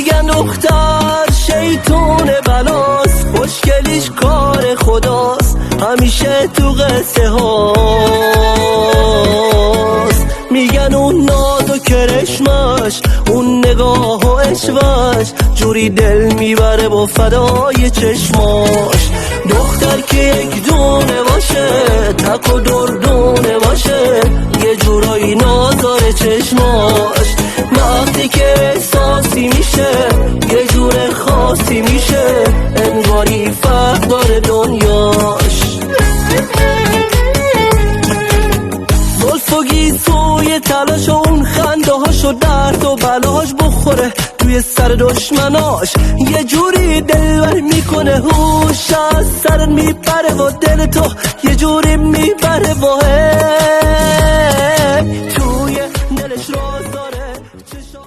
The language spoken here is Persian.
میگن دختر شیطون بلاست، خوشگلیش کار خداست، همیشه تو قصه هاست. میگن اون ناز و کرشمش، اون نگاه و عشقش، جوری دل میبره با فدای چشماش. دختر که یک دونه باشه، تک و دردونه باشه، یه جورایی نازار چشماش. وقتی که احساسی میشه، یه جور خاصی میشه، انگاری فرق داره دنیاش. زلف و گیسوی تلاش و اون خنده هاش و درد و بلاش بخوره توی سر دشمناش. یه جوری دلبر میکنه، هوش از سر میپره و دل تو یه جوری میبره. تو